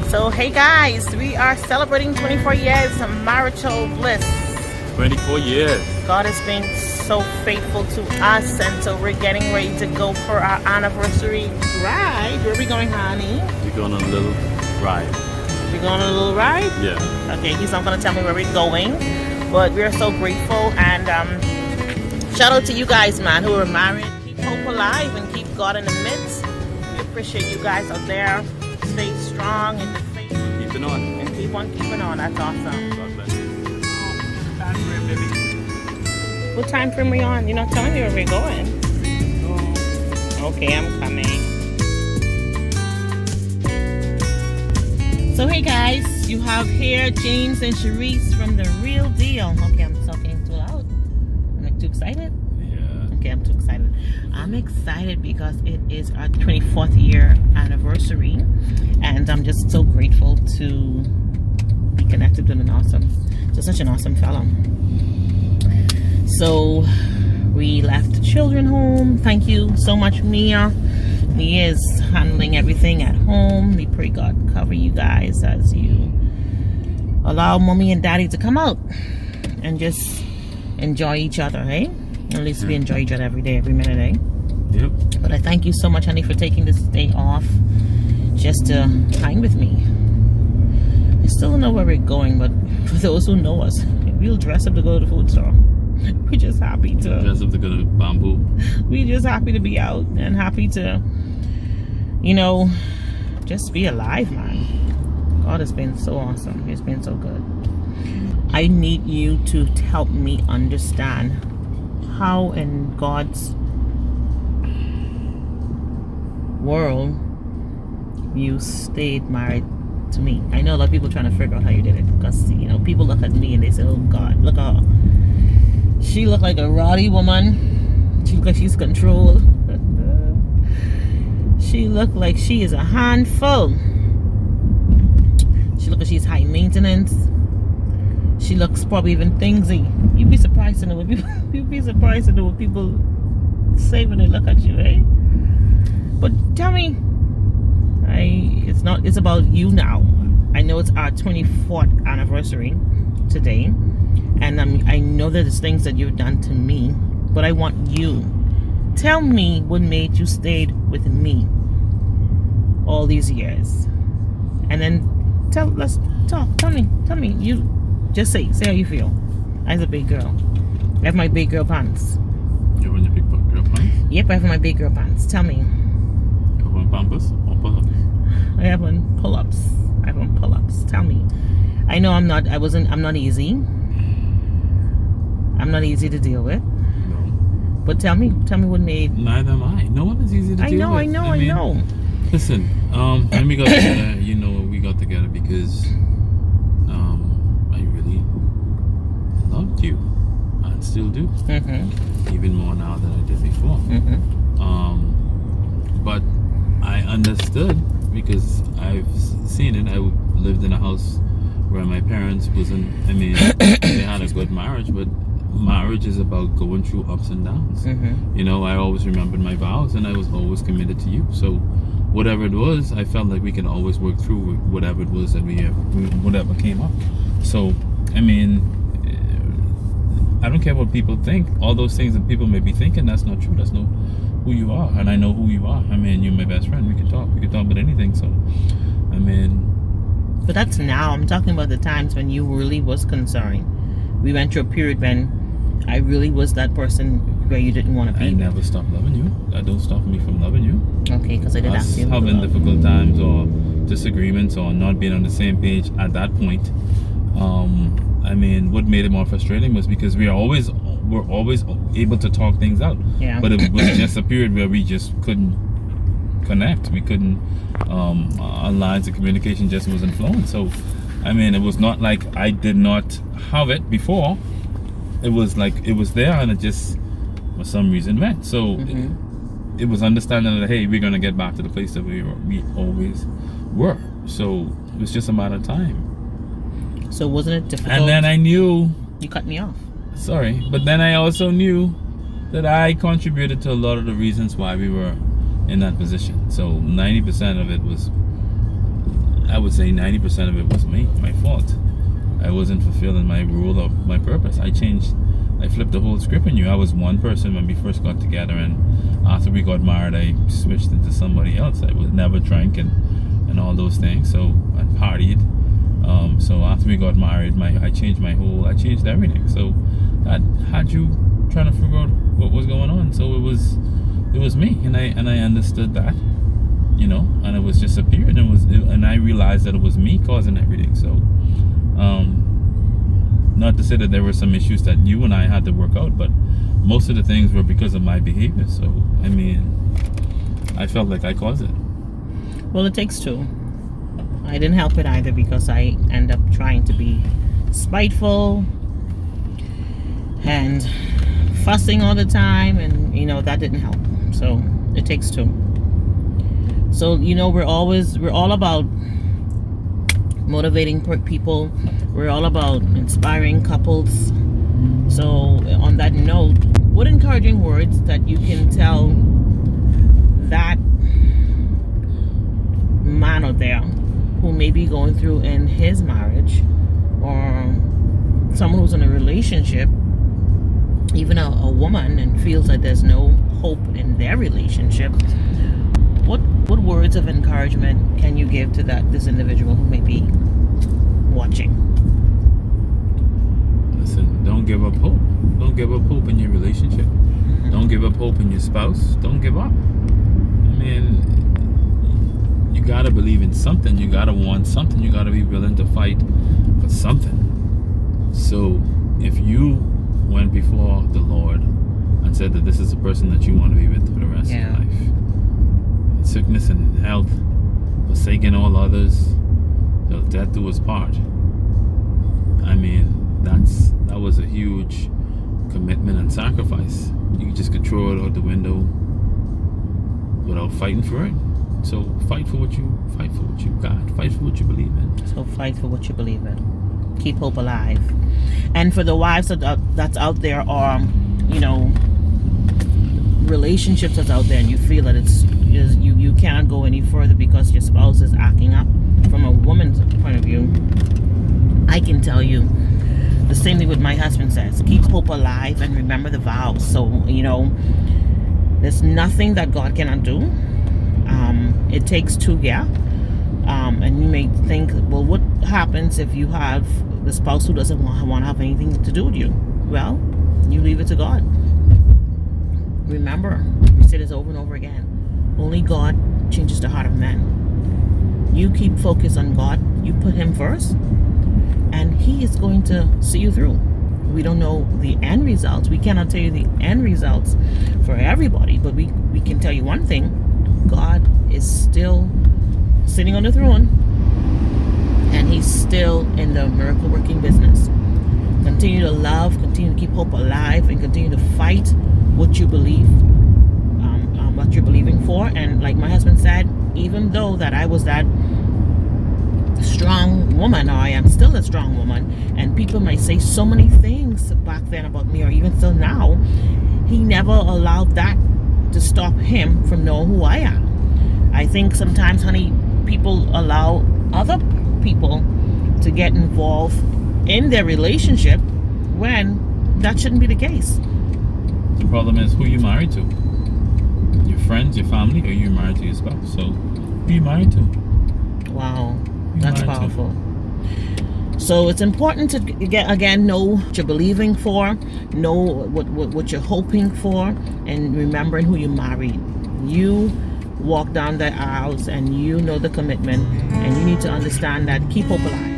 So hey guys, we are celebrating 24 years of marital bliss. 24 years. God has been so faithful to us, and so we're getting ready to go for our anniversary ride. Where are we going, honey? We're going on a little ride. We're going on a little ride? Yeah. Okay, he's not going to tell me where we're going, but we're so grateful, and shout out to you guys, man, who are married. Keep hope alive and keep God in the midst. We appreciate you guys out there. Stay strong in the faith. Keeping on. And keep on keeping on. That's awesome. God bless you. Time frame, baby. What time frame are we on? You're not telling me where we're going. Okay, I'm coming. So hey guys, you have here James and Sharice from The Real Deal. Okay, I'm talking too loud. I'm too excited? Yeah. Okay, I'm too excited. I'm excited because it is our 24th year anniversary, and I'm just so grateful to be connected with such an awesome fellow. So we left the children home. Thank you so much, Mia. Mia is handling everything at home. We pray God cover you guys as you allow mommy and daddy to come out and just enjoy each other, eh? At least we enjoy each other every day, every minute, eh? Yep. But I thank you so much, honey, for taking this day off just to hang with me. I still don't know where we're going, but for those who know us, we'll dress up to go to the food store. We're just happy to dress up to go to Bamboo. We're just happy to be out and happy to, you know, just be alive, man. God has been so awesome. He's been so good. I need you to help me understand how in God's world you stayed married to me. I know a lot of people trying to figure out how you did it, because you know, people look at me and they say, oh God, look at her. She looked like a rowdy woman. She looked like she's controlled. She looked like she is a handful. She looked like she's high maintenance. She looks probably even thingsy. You'd be surprised to know what people people say when they look at you, eh? But tell me, it's about you now. I know it's our 24th anniversary today, and I know that there's things that you've done to me, but I want you. Tell me what made you stayed with me all these years, and then let's talk. Tell me. You just say how you feel. As a big girl, I have my big girl pants. You have your big girl pants? Yep, I have my big girl pants. Tell me. You have on Pampers or pull-ups? I have on pull-ups. Tell me. I know I'm not easy. I'm not easy to deal with. No. But tell me what made. Neither am I. No one is easy to deal with. I know. Listen, when we got together, we got together because I really loved you, and still do. Mm-hmm. Even more now than I did before. Mm-hmm. But I understood because I've seen it. I lived in a house where my parents wasn't. They had a good marriage, but marriage is about going through ups and downs. Mm-hmm. I always remembered my vows, and I was always committed to you. So whatever it was, I felt like we can always work through whatever it was that whatever came up. So I don't care what people think. All those things that people may be thinking, that's not true. That's not who you are, and I know who you are. You're my best friend. We can talk about anything. So but that's now. I'm talking about the times when you really was concerned. We went through a period when I really was that person where you didn't want to be. I never stopped loving you. That don't stop me from loving you. Okay, because I did ask you. Having difficult times or disagreements or not being on the same page at that point. What made it more frustrating was because we're always able to talk things out. Yeah. But it was just a period where we just couldn't connect. We couldn't. Our lines of communication just wasn't flowing. So, it was not like I did not have it before. It was like it was there, and it just for some reason went. So it was understanding that, hey, we're gonna get back to the place that we always were. So it was just a matter of time. So wasn't it difficult? And then I knew. You cut me off. Sorry, but then I also knew that I contributed to a lot of the reasons why we were in that position. So 90% of it was, I would say 90% of it was me, my fault. I wasn't fulfilling my role or my purpose. I flipped the whole script on you. I was one person when we first got together, and after we got married, I switched into somebody else. I was never drank and all those things. So I partied. So after we got married, I changed everything. So that had you trying to figure out what was going on. So it was me, and I understood that, and it was just a period, and I realized that it was me causing everything. So, not to say that there were some issues that you and I had to work out, but most of the things were because of my behavior. So, I mean, I felt like I caused it. Well, it takes two. I didn't help it either, because I end up trying to be spiteful and fussing all the time, and that didn't help. So it takes two. So we're all about motivating people. We're all about inspiring couples. So on that note, what encouraging words that you can tell that man out there who may be going through in his marriage, or someone who's in a relationship, even a woman, and feels that there's no hope in their relationship, what words of encouragement can you give to this individual who may be watching? Listen, don't give up hope. Don't give up hope in your relationship. Mm-hmm. Don't give up hope in your spouse. Don't give up. I mean, you gotta believe in something. You gotta want something. You gotta be willing to fight for something. So if you went before the Lord and said that this is the person that you want to be with for the rest of your life, sickness and health, forsaking all others, till death do us part. I mean, that was a huge commitment and sacrifice. You just could throw it out the window without fighting for it. So fight for what you got. Fight for what you believe in. So fight for what you believe in. Keep hope alive. And for the wives that's out there, or relationships that's out there, and you feel that you cannot go any further because your spouse is acting up, from a woman's point of view, I can tell you the same thing what my husband says: keep hope alive and remember the vows. So there's nothing that God cannot do. It takes two, and you may think, well, what happens if you have the spouse who doesn't want to have anything to do with you? Well, you leave it to God. Remember, we say this over and over again, only God changes the heart of man. You keep focused on God, you put him first, and he is going to see you through. We don't know the end results. We cannot tell you the end results for everybody, but we can tell you one thing: God is still sitting on the throne, and he's still in the miracle working business. Continue to love, continue to keep hope alive, and continue to fight what you believe, what you're believing for. And like my husband said, even though that I was that strong woman, or I am still a strong woman, and people might say so many things back then about me, or even still now, he never allowed that to stop him from knowing who I am. I think sometimes, honey, people allow other people to get involved in their relationship when that shouldn't be the case. The problem is who you married to. Your friends, your family, or you're married to your spouse. So who you married to? Wow, that's powerful. So it's important to know what you're believing for, know what you're hoping for, and remembering who you married. You walk down the aisles, and you know the commitment, and you need to understand that. Keep hope alive.